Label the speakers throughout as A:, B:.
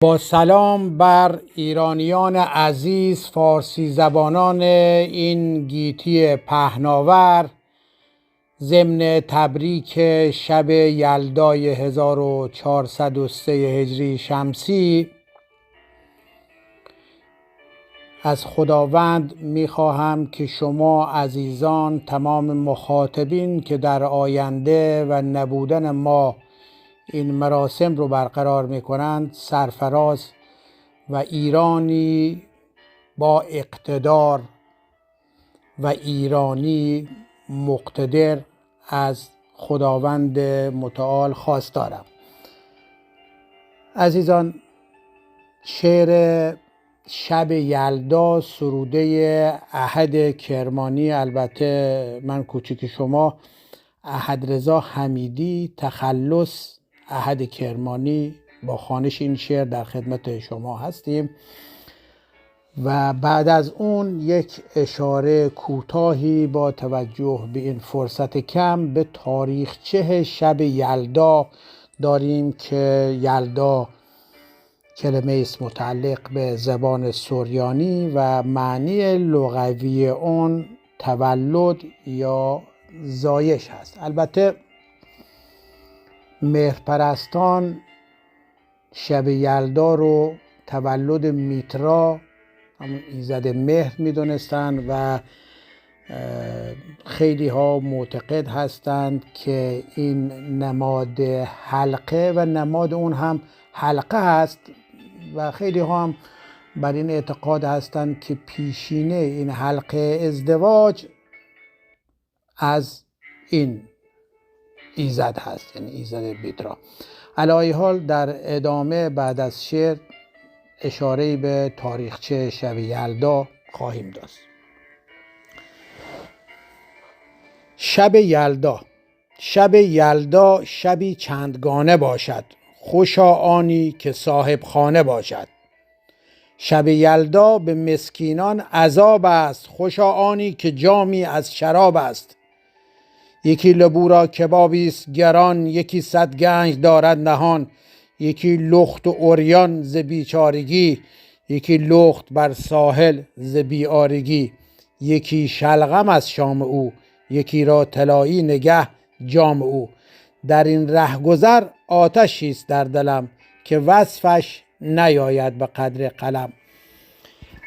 A: با سلام بر ایرانیان عزیز، فارسی زبانان این گیتی پهناور، ضمن تبریک شب یلدای 1403 هجری شمسی از خداوند میخواهم که شما عزیزان، تمام مخاطبین که در آینده و نبودن ما این مراسم رو برقرار میکنند، سرفراز و ایرانی با اقتدار و ایرانی مقتدر از خداوند متعال خواستارم. عزیزان، شعر شب یلدا سروده احد کرمانی، البته من کوچیک شما، احدرضا حمیدی، تخلص احد کرمانی، با خوانش این شعر در خدمت شما هستیم و بعد از اون یک اشاره کوتاهی با توجه به این فرصت کم به تاریخچه شب یلدا داریم که یلدا کلمه است متعلق به زبان سریانی و معنی لغوی اون تولد یا زایش هست. البته مهرپرستان شب یلدا رو تولد میترا، همون ایزد مهر میدونستند و خیلی ها معتقد هستند که این نماد حلقه و نماد اون هم حلقه هست و خیلی ها هم بر این اعتقاد هستند که پیشینه این حلقه ازدواج از این ایزد هست، یعنی ایزد میترا. علی ای حال در ادامه بعد از شعر اشاره به تاریخچه شب یلدا خواهیم داشت. شب یلدا. شب یلدا شبی چندگانه باشد، خوشا آنی که صاحب خانه باشد. شب یلدا به مسکینان عذاب است، خوشا آنی که جامی از شراب است. یکی لبو را کبابی است گران، یکی 100 گنج دارد نهان. یکی لخت و عریان ز بیچارگی، یکی لخت بر ساحل ز بیارگی. یکی شلغم از شام او، یکی را طلایی نگه جام او. در این رهگذر آتشی است در دلم، که وصفش نیاید به قدر قلم.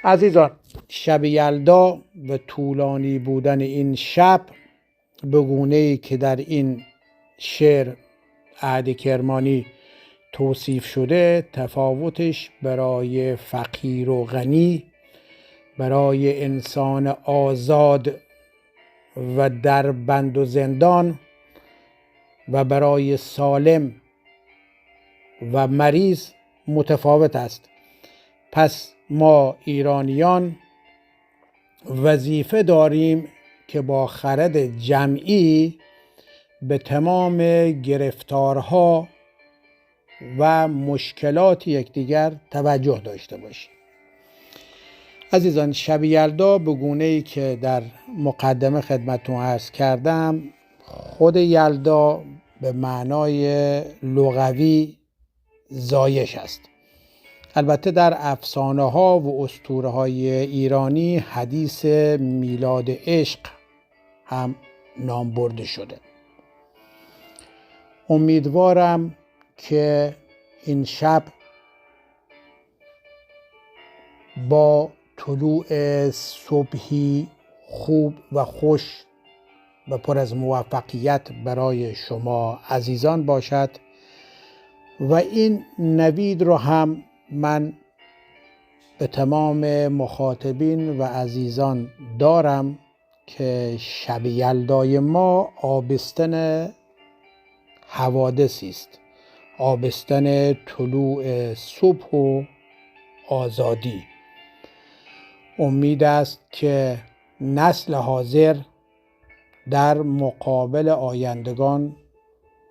A: عزیزان، شب یلدا و طولانی بودن این شب به گونه‌ای که در این شعر احد کرمانی توصیف شده، تفاوتش برای فقیر و غنی، برای انسان آزاد و در بند و زندان و برای سالم و مریض متفاوت است. پس ما ایرانیان وظیفه داریم که با خرد جمعی به تمام گرفتارها و مشکلات یکدیگر توجه داشته باشیم. عزیزان، شب یلدا به گونه‌ای که در مقدمه خدمتتون عرض کردم، خود یلدا به معنای لغوی زایش است. البته در افسانه ها و اسطوره های ایرانی حدیث میلاد عشق هم نام برده شده. امیدوارم که این شب با طلوع صبحی خوب و خوش و پر از موفقیت برای شما عزیزان باشد و این نوید رو هم من به تمام مخاطبین و عزیزان دارم که شب یلدای ما آبستن حوادثی است، آبستن طلوع صبح و آزادی. امید است که نسل حاضر در مقابل آیندگان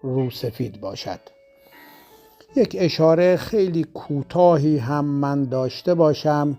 A: روسفید باشد. یک اشاره خیلی کوتاهی هم من داشته باشم